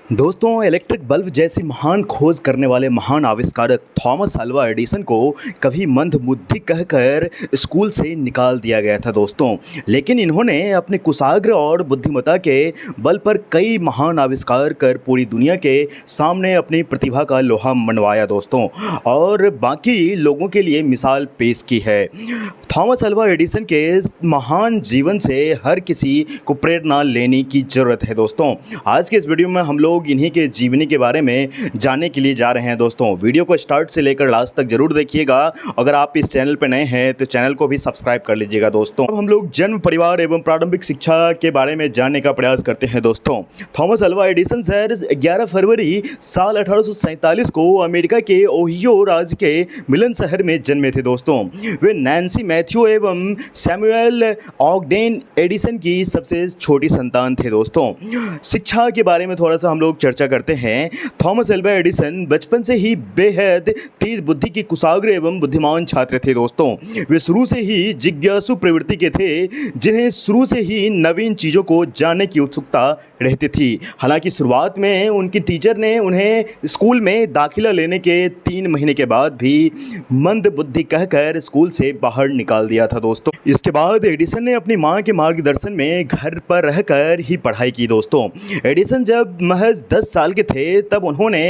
दोस्तों, electric bulb जैसी महान खोज करने वाले महान आविष्कारक थॉमस अल्वा एडिसन को कभी मंदबुद्धि कहकर स्कूल से निकाल दिया गया था दोस्तों। लेकिन इन्होंने अपने कुशाग्र और बुद्धिमत्ता के बल पर कई महान आविष्कार कर पूरी दुनिया के सामने अपनी प्रतिभा का लोहा मनवाया दोस्तों, और बाकी लोगों के लिए मिसाल पेश की है। थॉमस अल्वा एडिसन के महान जीवन से हर किसी को प्रेरणा लेने की ज़रूरत है दोस्तों। आज के इस वीडियो में हम लोग इन्हीं के जीवनी के बारे में जानने के लिए जा रहे हैं दोस्तों। वीडियो को स्टार्ट से लेकर लास्ट तक जरूर देखिएगा। अगर आप इस चैनल पर नए हैं तो चैनल को भी सब्सक्राइब कर लीजिएगा दोस्तों। अब हम लोग जन्म, परिवार एवं प्रारंभिक शिक्षा के बारे में जानने का प्रयास करते हैं दोस्तों। थॉमस अल्वा एडिसन सर 11 फरवरी साल 1847 को अमेरिका के ओहियो राज्य के मिलन शहर में जन्मे थे दोस्तों। वे नैन्सी मैथ्यू एवं सैमुअल ऑगडेन एडिसन की सबसे छोटी संतान थे दोस्तों। शिक्षा के बारे में थोड़ा सा हम लोग चर्चा करते हैं। थॉमस अल्वा एडिसन बचपन से ही बेहद तेज बुद्धि की कुशाग्र एवं बुद्धिमान छात्र थे दोस्तों। वे शुरू से ही जिज्ञासु प्रवृत्ति के थे, जिन्हें शुरू से ही नवीन चीज़ों को जानने की उत्सुकता रहती थी। हालांकि शुरुआत में उनकी टीचर ने उन्हें स्कूल में दाखिला लेने के 3 महीने के बाद भी मंद बुद्धि कहकर स्कूल से बाहर निकाल दिया था दोस्तों। इसके बाद एडिसन ने अपनी मां के मार्गदर्शन में घर पर रहकर ही पढ़ाई की दोस्तों। एडिसन जब महज 10 साल के थे तब उन्होंने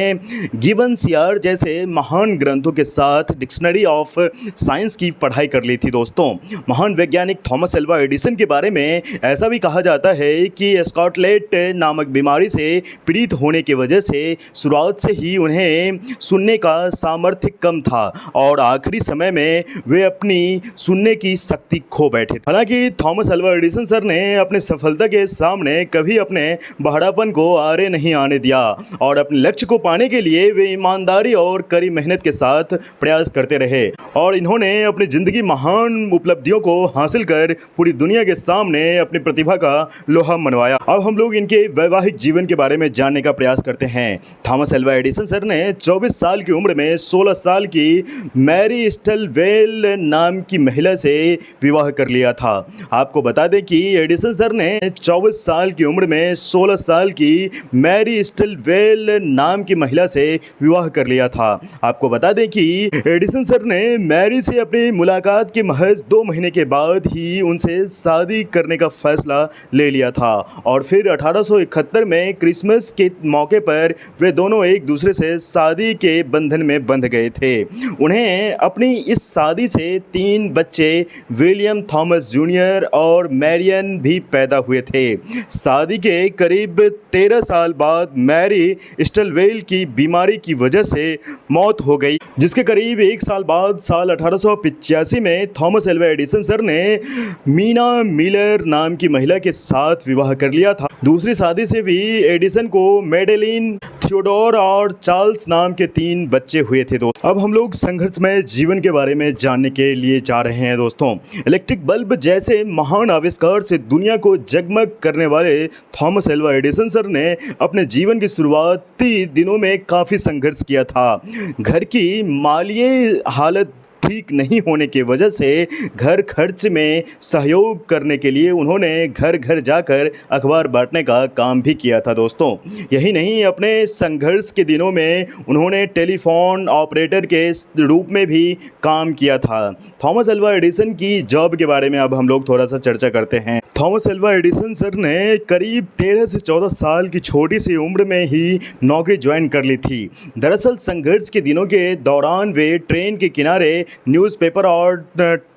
गिब्बन्स यार जैसे महान ग्रंथों के साथ डिक्शनरी ऑफ साइंस की पढ़ाई कर ली थी दोस्तों। महान वैज्ञानिक थॉमस अल्वा एडिसन के बारे में ऐसा भी कहा जाता है कि स्कॉटलेट नामक बीमारी से पीड़ित होने की वजह से शुरुआत से ही उन्हें सुनने का सामर्थ्य कम था और आखिरी समय में वे अपनी सुनने की शक्ति खो बैठे। हालांकि थॉमस अल्वा एडिसन सर ने अपने सफलता के सामने कभी अपने बहरापन को आरे नहीं आने दिया और अपने लक्ष्य को पाने के लिए वे ईमानदारी और कड़ी मेहनत के साथ प्रयास करते रहे और इन्होंने अपनी ज़िंदगी महान उपलब्धियों को हासिल कर पूरी दुनिया के सामने अपनी प्रतिभा का लोहा मनवाया। अब हम लोग इनके वैवाहिक जीवन के बारे में जानने का प्रयास करते हैं। थॉमस अल्वा एडिसन सर ने 24 साल की उम्र में 16 साल की मैरी स्टिलवेल नाम की महिला से विवाह कर लिया था। आपको बता दें कि एडिसन सर ने 24 साल की उम्र में 16 साल की मैरी स्टिलवेल नाम की महिला से विवाह कर लिया था। आपको बता दें कि एडिसन सर ने मैरी से अपनी मुलाकात के महज 2 महीने के बाद ही उनसे शादी करने का फैसला ले लिया था और फिर 1871 में क्रिसमस के मौके पर वे दोनों एक दूसरे से शादी के बंधन में बंध गए थे। उन्हें अपनी इस शादी से 3 बच्चे विलियम थॉमस जूनियर और मैरियन भी पैदा हुए थे। शादी के करीब 13 साल बाद मैरी स्टिलवेल की बीमारी की वजह से मौत हो गई, जिसके करीब 1 साल बाद साल 1885 में थॉमस अल्वा एडिसन सर ने मीना मिलर नाम की महिला के साथ विवाह कर लिया था। दूसरी शादी से भी एडिसन को मेडेलिन, थियोडोर और चार्ल्स नाम के 3 बच्चे हुए थे दोस्तों। अब हम लोग संघर्षमय जीवन के बारे में जानने के लिए जा रहे हैं दोस्तों। इलेक्ट्रिक बल्ब जैसे महान आविष्कार से दुनिया को जगमग करने वाले थॉमस अल्वा एडिसन सर ने अपने जीवन की शुरुआती दिनों में काफ़ी संघर्ष किया था। घर की मालीय हालत ठीक नहीं होने की वजह से घर खर्च में सहयोग करने के लिए उन्होंने घर घर जाकर अखबार बांटने का काम भी किया था दोस्तों। यही नहीं, अपने संघर्ष के दिनों में उन्होंने टेलीफोन ऑपरेटर के रूप में भी काम किया था। थॉमस अल्वा एडिसन की जॉब के बारे में अब हम लोग थोड़ा सा चर्चा करते हैं। थॉमस अल्वा एडिसन सर ने करीब 13 से 14 साल की छोटी सी उम्र में ही नौकरी ज्वाइन कर ली थी। दरअसल संघर्ष के दिनों के दौरान वे ट्रेन के किनारे न्यूज़पेपर और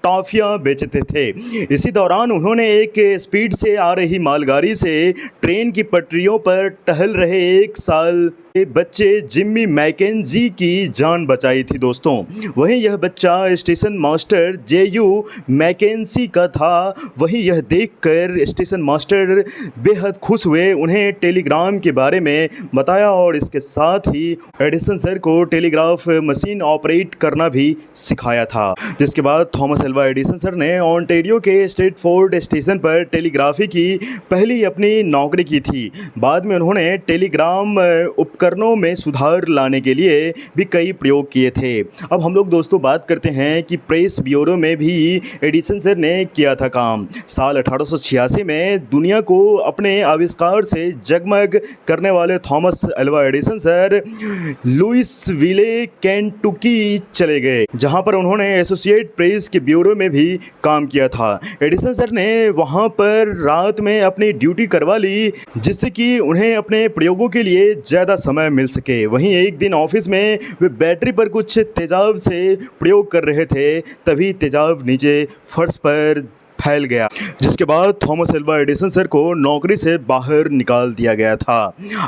टॉफ़ियाँ बेचते थे। इसी दौरान उन्होंने एक स्पीड से आ रही मालगाड़ी से ट्रेन की पटरियों पर टहल रहे 1 साल के बच्चे जिम्मी मैकेंजी की जान बचाई थी दोस्तों। वहीं यह बच्चा स्टेशन मास्टर जेयू मैकेंजी का था। वहीं यह देखकर स्टेशन मास्टर बेहद खुश हुए, उन्हें टेलीग्राम के बारे में बताया और इसके साथ ही एडिसन सर को टेलीग्राफ मशीन ऑपरेट करना भी सिखाया। दिखाया था। जिसके बाद थॉमस अल्वा एडिसन सर ने ओंटारियो के स्ट्रैटफोर्ड स्टेशन पर टेलीग्राफी की पहली अपनी नौकरी की थी। बाद में उन्होंने टेलीग्राम उपकरणों में सुधार लाने के लिए भी कई प्रयोग किए थे। अब हम लोग दोस्तों बात करते हैं कि प्रेस ब्यूरो में भी एडिसन सर ने किया था काम। साल 1886 में दुनिया को अपने आविष्कार से जगमग करने वाले Thomas Alva Edison sir Louisville Kentucky चले गए, जहां पर उन्होंने एसोसिएट प्रेस के ब्यूरो में भी काम किया था। एडिसन सर ने वहां पर रात में अपनी ड्यूटी करवा ली, जिससे कि उन्हें अपने प्रयोगों के लिए ज़्यादा समय मिल सके। वहीं एक दिन ऑफिस में वे बैटरी पर कुछ तेजाब से प्रयोग कर रहे थे, तभी तेजाब नीचे फर्श पर फैल गया, जिसके बाद थॉमस अल्वा एडिसन सर को नौकरी से बाहर निकाल दिया गया था।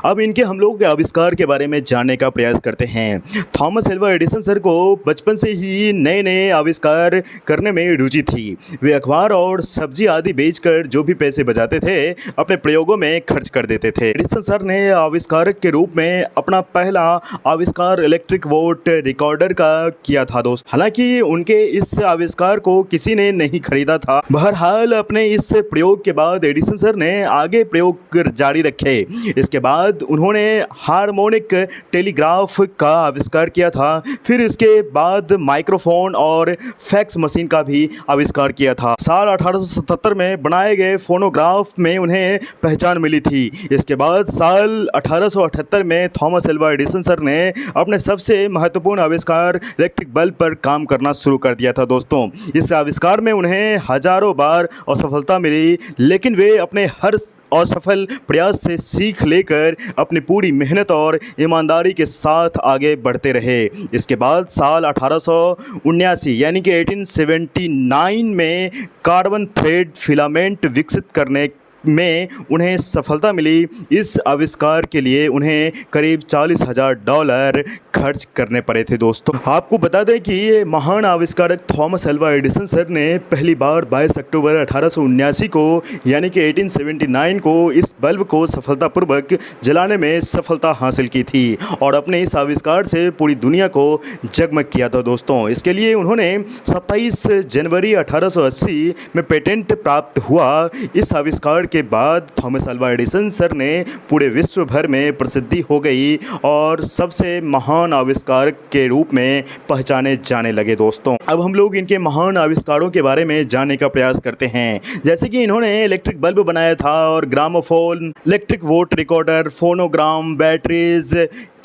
अब इनके हम लोग आविष्कार के बारे में जानने का प्रयास करते हैं। थॉमस अल्वा एडिसन सर को बचपन से ही नए नए आविष्कार करने में रुचि थी। वे अखबार और सब्जी आदि बेचकर जो भी पैसे बचाते थे अपने प्रयोगों में खर्च कर देते थे। एडिसन सर ने आविष्कारक के रूप में अपना पहला आविष्कार इलेक्ट्रिक वोट रिकॉर्डर का किया था दोस्त। हालांकि उनके इस आविष्कार को किसी ने नहीं खरीदा था। बहरहाल अपने इस प्रयोग के बाद एडिसन सर ने आगे प्रयोग जारी रखे। इसके बाद उन्होंने हार्मोनिक टेलीग्राफ का आविष्कार किया था। फिर इसके बाद माइक्रोफोन और फैक्स मशीन का भी आविष्कार किया था। साल 1877 में बनाए गए फोनोग्राफ में उन्हें पहचान मिली थी। इसके बाद साल 1878 में थॉमस अल्वा एडिसन सर ने अपने सबसे महत्वपूर्ण आविष्कार इलेक्ट्रिक बल्ब पर काम करना शुरू कर दिया था दोस्तों। इस आविष्कार में उन्हें हजारों बार असफलता मिली, लेकिन वे अपने हर असफल प्रयास से सीख लेकर अपनी पूरी मेहनत और ईमानदारी के साथ आगे बढ़ते रहे। इसके बाद साल 1879 यानी कि 1879 में कार्बन थ्रेड फिलामेंट विकसित करने में उन्हें सफलता मिली। इस आविष्कार के लिए उन्हें करीब $40,000 खर्च करने पड़े थे दोस्तों। आपको बता दें कि ये महान आविष्कारक थॉमस अल्वा एडिसन सर ने पहली बार 22 अक्टूबर 1879 को यानी कि 1879 को इस बल्ब को सफलतापूर्वक जलाने में सफलता हासिल की थी और अपने इस आविष्कार से पूरी दुनिया को जगमग किया था दोस्तों। इसके लिए उन्होंने 27 जनवरी 1880 में पेटेंट प्राप्त हुआ। इस आविष्कार के बाद थॉमस अल्वा एडिसन सर ने पूरे विश्व भर में प्रसिद्धि हो गई और सबसे महान आविष्कारक के रूप में पहचाने जाने लगे दोस्तों। अब हम लोग इनके महान आविष्कारों के बारे में जानने का प्रयास करते हैं। जैसे कि इन्होंने इलेक्ट्रिक बल्ब बनाया था और gramophone, electric vote recorder, phonogram, batteries,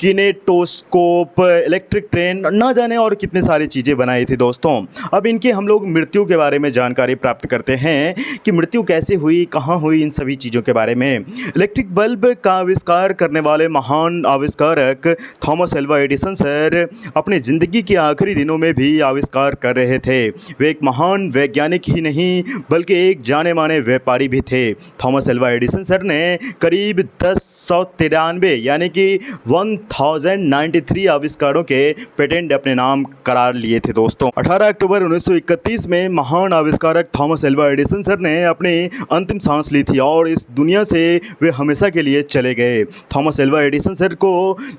kinetoscope, electric train, ना जाने और कितने सारी चीज़ें बनाई थी दोस्तों। अब इनके हम लोग मृत्यु के बारे में जानकारी प्राप्त करते हैं कि मृत्यु कैसे हुई, कहाँ हुई, इन सभी चीज़ों के बारे में। इलेक्ट्रिक बल्ब का आविष्कार करने वाले महान आविष्कारक थॉमस अल्वा एडिसन सर अपनी ज़िंदगी के आखिरी दिनों में भी आविष्कार कर रहे थे। वे एक महान वैज्ञानिक ही नहीं बल्कि एक जाने माने व्यापारी भी थे। थॉमस अल्वा एडिसन सर ने करीब 1093 यानी कि 1093 आविष्कारों के पेटेंट अपने नाम करार लिए थे दोस्तों। 18 अक्टूबर 1931 में महान आविष्कारक थॉमस अल्वा एडिसन सर ने अपनी अंतिम सांस ली थी और इस दुनिया से वे हमेशा के लिए चले गए। थॉमस अल्वा एडिसन सर को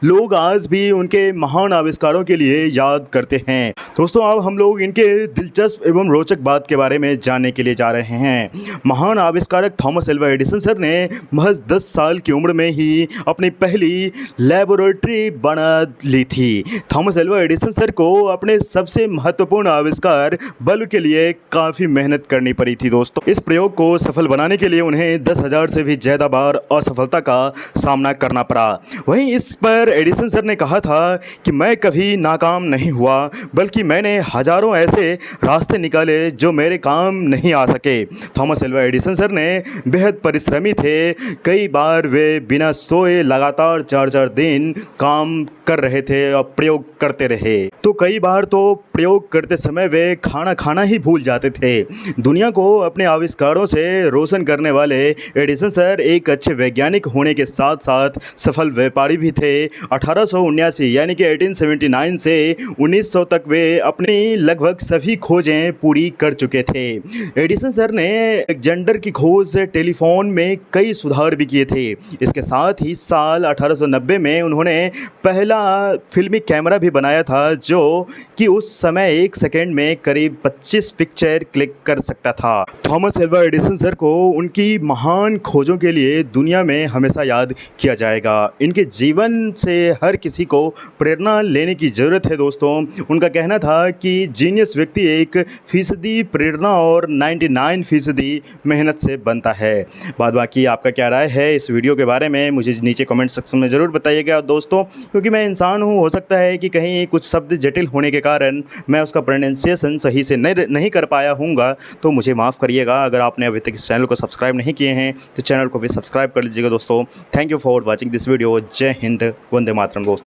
लोग आज भी उनके महान आविष्कारों के लिए याद करते हैं। दोस्तों अब हम लोग इनके दिलचस्प एवं रोचक बात के बारे में जानने के लिए जा रहे हैं। महान आविष्कारक थॉमस अल्वा एडिसन सर ने महज 10 साल की उम्र में ही अपनी पहली लेबोरेटरी बना ली थी। थॉमस अल्वा एडिसन सर को अपने सबसे महत्वपूर्ण आविष्कार बल्ब के लिए काफ़ी मेहनत करनी पड़ी थी दोस्तों। इस प्रयोग को सफल बनाने के लिए उन्हें 10,000 से भी ज़्यादा बार असफलता का सामना करना पड़ा। वहीं इस पर एडिसन सर ने कहा था कि मैं कभी नाकाम नहीं हुआ बल्कि मैंने हज़ारों ऐसे रास्ते निकाले जो मेरे काम नहीं आ सके। थॉमस अल्वा एडिसन सर ने बेहद परिश्रमी थे। कई बार वे बिना सोए लगातार 4-4 दिन काम कर रहे थे और प्रयोग करते रहे। तो कई बार तो प्रयोग करते समय वे खाना ही भूल जाते थे। दुनिया को अपने आविष्कारों से रोशन करने वाले एडिसन सर एक अच्छे वैज्ञानिक होने के साथ साथ सफल व्यापारी भी थे। 1879 यानी कि 1879 से 1900 तक वे अपनी लगभग सभी खोजें पूरी कर चुके थे। एडिसन सर ने जेंडर की खोज से टेलीफोन में कई सुधार भी किए थे। इसके साथ ही साल 1890 में उन्होंने पहला फिल्मी कैमरा भी बनाया था जो कि उस समय 1 सेकंड में करीब 25 पिक्चर क्लिक कर सकता था। थॉमस एल्वा एडिसन सर को उनकी महान खोजों के लिए दुनिया में हमेशा याद किया जाएगा। इनके जीवन से हर किसी को प्रेरणा लेने की ज़रूरत है दोस्तों। उनका कहना था कि जीनियस व्यक्ति 1% प्रेरणा और 99% मेहनत से बनता है। बाद बाकी आपका क्या राय है इस वीडियो के बारे में मुझे नीचे कमेंट सेक्शन में ज़रूर बताइएगा दोस्तों, क्योंकि मैं इंसान हूँ, हो सकता है कि कहीं कुछ शब्द जटिल होने के कारण मैं उसका प्रोनाउंसिएशन सही से नहीं कर पाया हूँगा, तो मुझे माफ़ करिएगा। अगर आपने अभी तक इस चैनल को सब्सक्राइब नहीं किए हैं तो चैनल को भी सब्सक्राइब कर लीजिएगा दोस्तों। Thank you for watching this video. जय हिंद, वंदे मातरम दोस्तों।